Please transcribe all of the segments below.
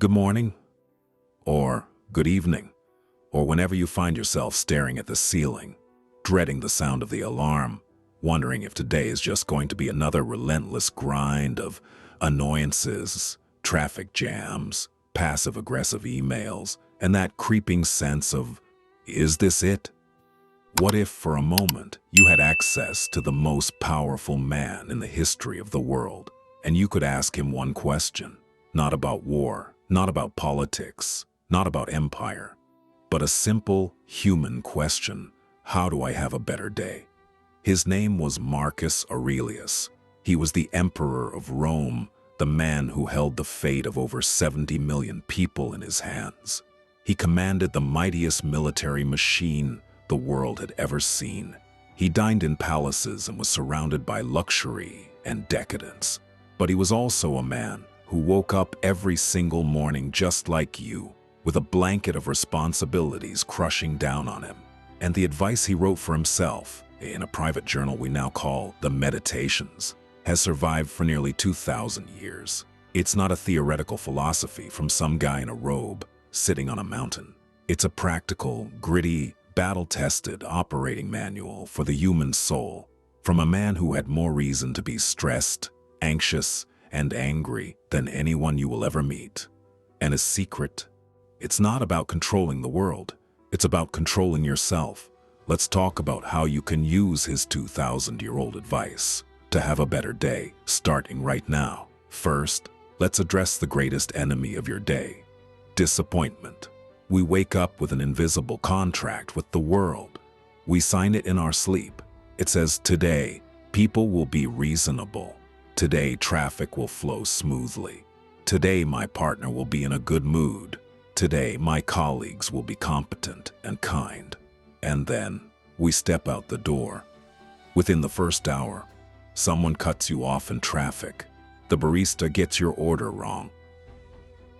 Good morning, or good evening, or whenever you find yourself staring at the ceiling, dreading the sound of the alarm, wondering if today is just going to be another relentless grind of annoyances, traffic jams, passive-aggressive emails, and that creeping sense of, is this it? What if, for a moment, you had access to the most powerful man in the history of the world, and you could ask him one question, not about war, not about politics, not about empire, but a simple human question: how do I have a better day? His name was Marcus Aurelius. He was the emperor of Rome, the man who held the fate of over 70 million people in his hands. He commanded the mightiest military machine the world had ever seen. He dined in palaces and was surrounded by luxury and decadence. But he was also a man who woke up every single morning just like you, with a blanket of responsibilities crushing down on him. And the advice he wrote for himself, in a private journal we now call the Meditations, has survived for nearly 2,000 years. It's not a theoretical philosophy from some guy in a robe sitting on a mountain. It's a practical, gritty, battle-tested operating manual for the human soul, from a man who had more reason to be stressed, anxious, and angry than anyone you will ever meet. And his secret? It's not about controlling the world. It's about controlling yourself. Let's talk about how you can use his 2,000-year-old advice to have a better day, starting right now. First, let's address the greatest enemy of your day: disappointment. We wake up with an invisible contract with the world. We sign it in our sleep. It says, today, people will be reasonable. Today, traffic will flow smoothly. Today, my partner will be in a good mood. Today, my colleagues will be competent and kind. And then, we step out the door. Within the first hour, someone cuts you off in traffic. The barista gets your order wrong.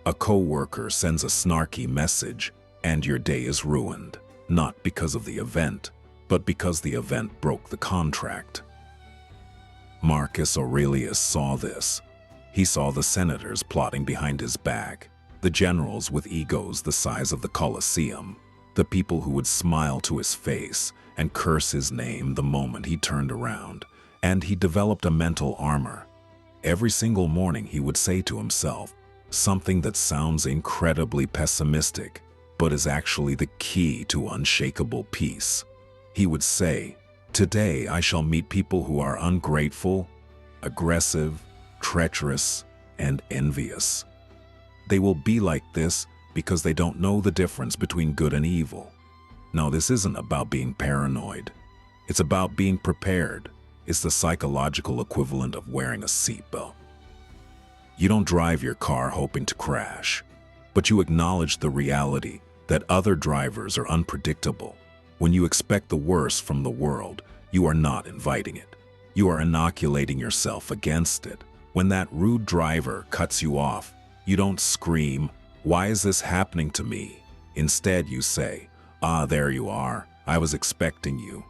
A coworker sends a snarky message, and your day is ruined, not because of the event, but because the event broke the contract. Marcus Aurelius saw this. He saw the senators plotting behind his back, the generals with egos the size of the Colosseum, the people who would smile to his face and curse his name the moment he turned around, and he developed a mental armor. Every single morning he would say to himself something that sounds incredibly pessimistic, but is actually the key to unshakable peace. He would say, today I shall meet people who are ungrateful, aggressive, treacherous, and envious. They will be like this because they don't know the difference between good and evil. No, this isn't about being paranoid. It's about being prepared. It's the psychological equivalent of wearing a seatbelt. You don't drive your car hoping to crash, but you acknowledge the reality that other drivers are unpredictable. When you expect the worst from the world, you are not inviting it. You are inoculating yourself against it. When that rude driver cuts you off, you don't scream, "Why is this happening to me?" Instead, you say, "Ah, there you are. I was expecting you."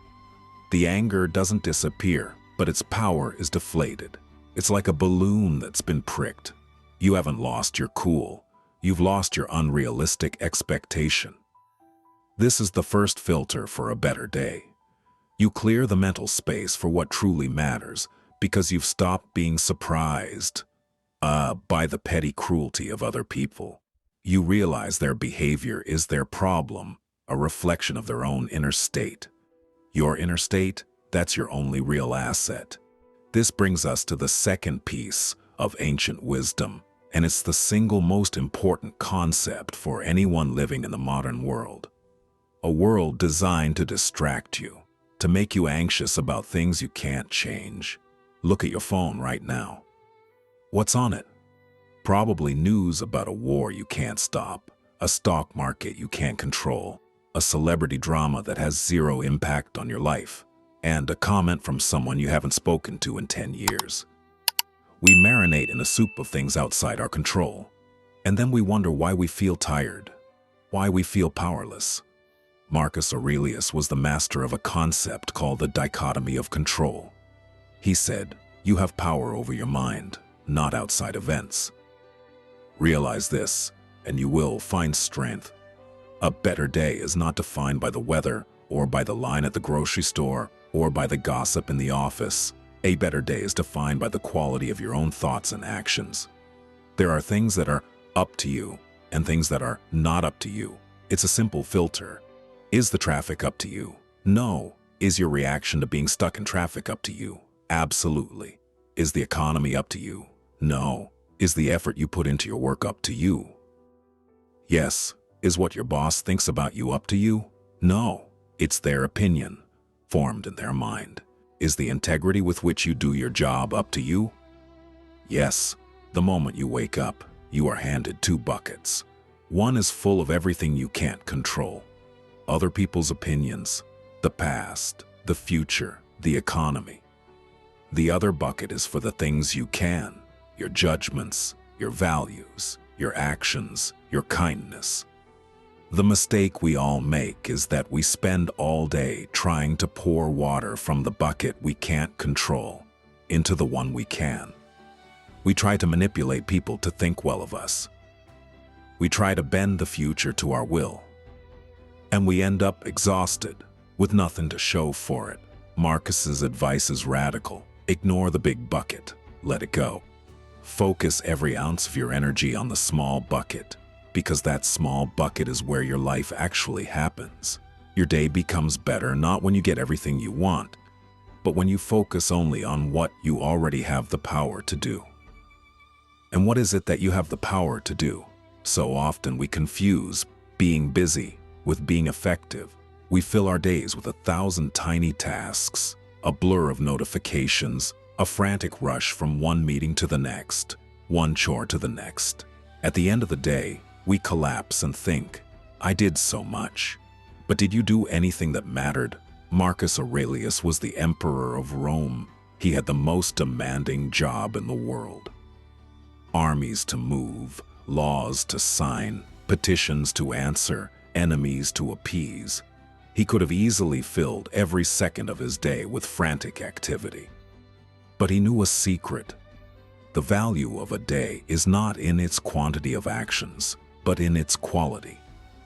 The anger doesn't disappear, but its power is deflated. It's like a balloon that's been pricked. You haven't lost your cool. You've lost your unrealistic expectation. This is the first filter for a better day. You clear the mental space for what truly matters because you've stopped being surprised by the petty cruelty of other people. You realize their behavior is their problem, a reflection of their own inner state. Your inner state, that's your only real asset. This brings us to the second piece of ancient wisdom, and it's the single most important concept for anyone living in the modern world. A world designed to distract you, to make you anxious about things you can't change. Look at your phone right now. What's on it? Probably news about a war you can't stop, a stock market you can't control, a celebrity drama that has zero impact on your life, and a comment from someone you haven't spoken to in 10 years. We marinate in a soup of things outside our control, and then we wonder why we feel tired, why we feel powerless. Marcus Aurelius was the master of a concept called the dichotomy of control. He said, you have power over your mind, not outside events. Realize this, and you will find strength. A better day is not defined by the weather, or by the line at the grocery store, or by the gossip in the office. A better day is defined by the quality of your own thoughts and actions. There are things that are up to you, and things that are not up to you. It's a simple filter. Is the traffic up to you? No. Is your reaction to being stuck in traffic up to you? Absolutely. Is the economy up to you? No. Is the effort you put into your work up to you? Yes. Is what your boss thinks about you up to you? No. It's their opinion, formed in their mind. Is the integrity with which you do your job up to you? Yes. The moment you wake up, you are handed two buckets. One is full of everything you can't control. Other people's opinions, the past, the future, the economy. The other bucket is for the things you can, your judgments, your values, your actions, your kindness. The mistake we all make is that we spend all day trying to pour water from the bucket we can't control into the one we can. We try to manipulate people to think well of us. We try to bend the future to our will. And we end up exhausted, with nothing to show for it. Marcus's advice is radical. Ignore the big bucket. Let it go. Focus every ounce of your energy on the small bucket, because that small bucket is where your life actually happens. Your day becomes better not when you get everything you want, but when you focus only on what you already have the power to do. And what is it that you have the power to do? So often we confuse being busy with being effective. We fill our days with 1,000 tiny tasks, a blur of notifications, a frantic rush from one meeting to the next, one chore to the next. At the end of the day, we collapse and think, I did so much. But did you do anything that mattered? Marcus Aurelius was the emperor of Rome. He had the most demanding job in the world. Armies to move, laws to sign, petitions to answer, enemies to appease. He could have easily filled every second of his day with frantic activity. But he knew a secret. The value of a day is not in its quantity of actions, but in its quality.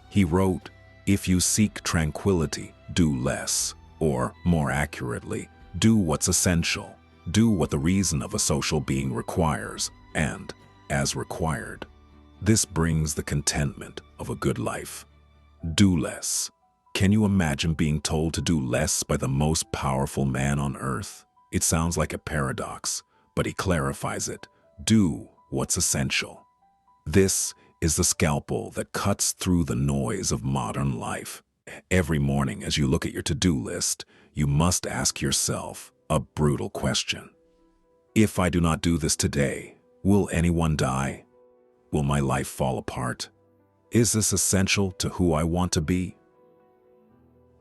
He wrote, "If you seek tranquility, do less," or, more accurately, do what's essential. Do what the reason of a social being requires, and, as required. This brings the contentment of a good life. Do less. Can you imagine being told to do less by the most powerful man on earth? It sounds like a paradox, but he clarifies it. Do what's essential. This is the scalpel that cuts through the noise of modern life. Every morning as you look at your to-do list, you must ask yourself a brutal question. If I do not do this today, will anyone die? Will my life fall apart? Is this essential to who I want to be?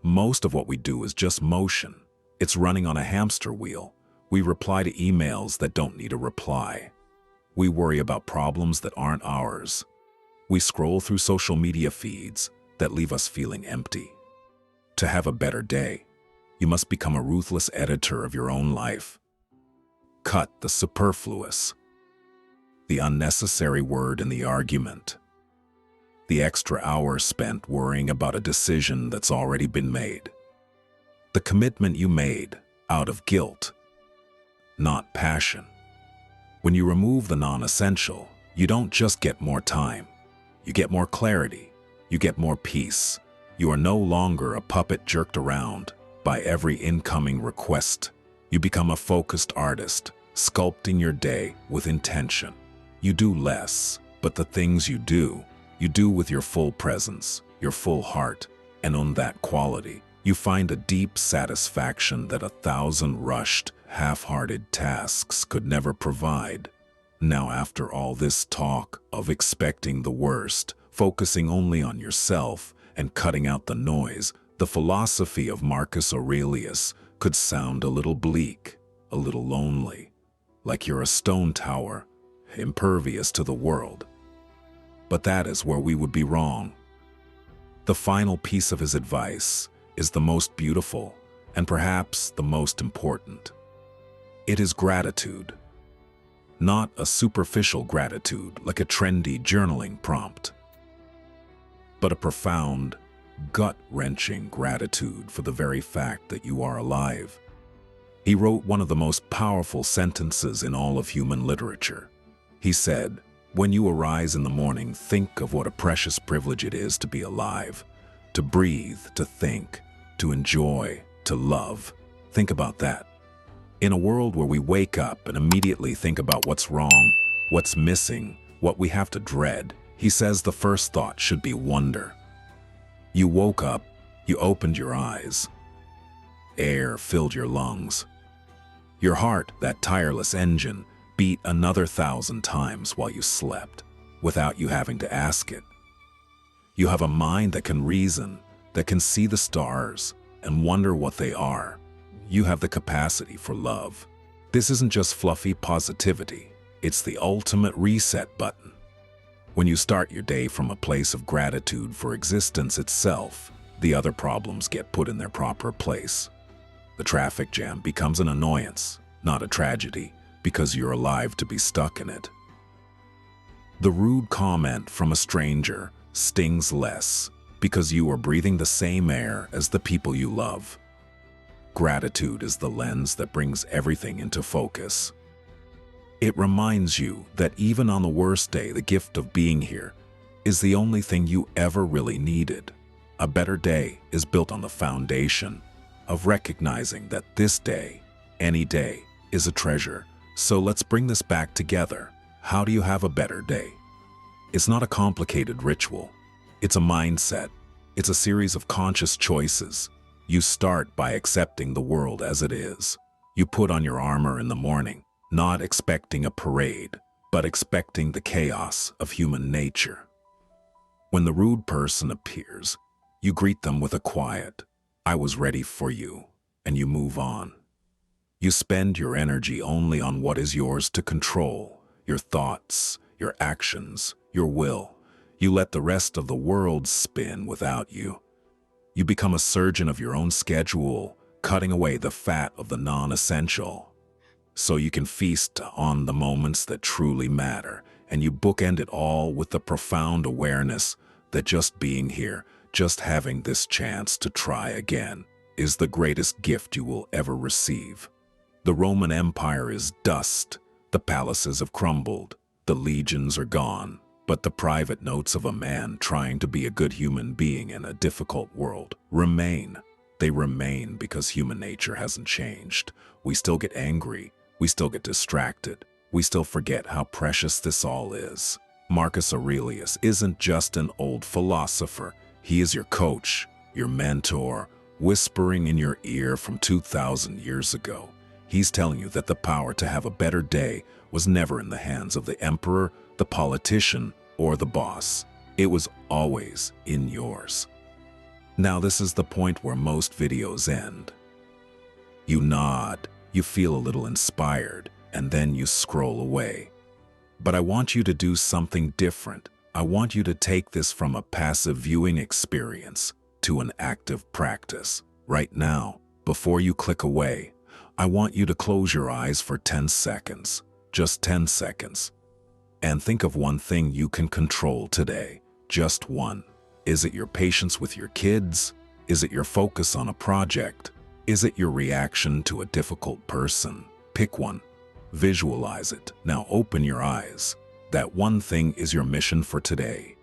Most of what we do is just motion. It's running on a hamster wheel. We reply to emails that don't need a reply. We worry about problems that aren't ours. We scroll through social media feeds that leave us feeling empty. To have a better day, you must become a ruthless editor of your own life. Cut the superfluous, the unnecessary word in the argument, the extra hour spent worrying about a decision that's already been made, the commitment you made out of guilt, not passion. When you remove the non-essential, you don't just get more time. You get more clarity. You get more peace. You are no longer a puppet jerked around by every incoming request. You become a focused artist, sculpting your day with intention. You do less, but the things you do with your full presence, your full heart, and on that quality, you find a deep satisfaction that 1,000 rushed, half-hearted tasks could never provide. Now, after all this talk of expecting the worst, focusing only on yourself, and cutting out the noise, the philosophy of Marcus Aurelius could sound a little bleak, a little lonely, like you're a stone tower, impervious to the world. But that is where we would be wrong. The final piece of his advice is the most beautiful and perhaps the most important. It is gratitude. Not a superficial gratitude like a trendy journaling prompt, but a profound, gut-wrenching gratitude for the very fact that you are alive. He wrote one of the most powerful sentences in all of human literature. He said, "When you arise in the morning, think of what a precious privilege it is to be alive, to breathe, to think, to enjoy, to love. Think about that." In a world where we wake up and immediately think about what's wrong, what's missing, what we have to dread, he says the first thought should be wonder. You woke up, you opened your eyes. Air filled your lungs. Your heart, that tireless engine, beat another 1,000 times while you slept, without you having to ask it. You have a mind that can reason, that can see the stars and wonder what they are. You have the capacity for love. This isn't just fluffy positivity. It's the ultimate reset button. When you start your day from a place of gratitude for existence itself, the other problems get put in their proper place. The traffic jam becomes an annoyance, not a tragedy, because you're alive to be stuck in it. The rude comment from a stranger stings less because you are breathing the same air as the people you love. Gratitude is the lens that brings everything into focus. It reminds you that even on the worst day, the gift of being here is the only thing you ever really needed. A better day is built on the foundation of recognizing that this day, any day, is a treasure. So let's bring this back together. How do you have a better day? It's not a complicated ritual. It's a mindset. It's a series of conscious choices. You start by accepting the world as it is. You put on your armor in the morning, not expecting a parade, but expecting the chaos of human nature. When the rude person appears, you greet them with a quiet, "I was ready for you," and you move on. You spend your energy only on what is yours to control, your thoughts, your actions, your will. You let the rest of the world spin without you. You become a surgeon of your own schedule, cutting away the fat of the non-essential, so you can feast on the moments that truly matter, and you bookend it all with the profound awareness that just being here, just having this chance to try again, is the greatest gift you will ever receive. The Roman Empire is dust, the palaces have crumbled, the legions are gone, but the private notes of a man trying to be a good human being in a difficult world remain. They remain because human nature hasn't changed. We still get angry, we still get distracted, we still forget how precious this all is. Marcus Aurelius isn't just an old philosopher. He is your coach, your mentor, whispering in your ear from 2,000 years ago. He's telling you that the power to have a better day was never in the hands of the emperor, the politician, or the boss. It was always in yours. Now this is the point where most videos end. You nod, you feel a little inspired, and then you scroll away. But I want you to do something different. I want you to take this from a passive viewing experience to an active practice. Right now, before you click away, I want you to close your eyes for 10 seconds, just 10 seconds, and think of one thing you can control today, just one. Is it your patience with your kids? Is it your focus on a project? Is it your reaction to a difficult person? Pick one. Visualize it. Now open your eyes. That one thing is your mission for today.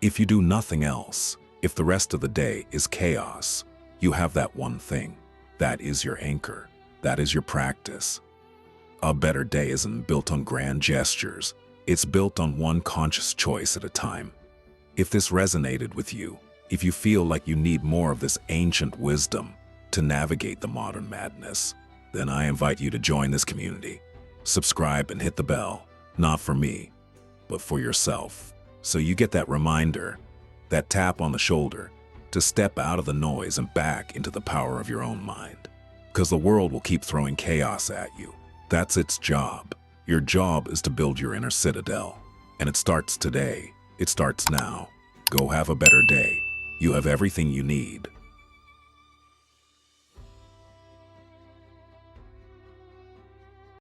If you do nothing else, if the rest of the day is chaos, you have that one thing. That is your anchor. That is your practice. A better day isn't built on grand gestures. It's built on one conscious choice at a time. If this resonated with you, if you feel like you need more of this ancient wisdom to navigate the modern madness, then I invite you to join this community. Subscribe and hit the bell, not for me, but for yourself. So you get that reminder, that tap on the shoulder, to step out of the noise and back into the power of your own mind. Because the world will keep throwing chaos at you. That's its job. Your job is to build your inner citadel. And it starts today. It starts now. Go have a better day. You have everything you need.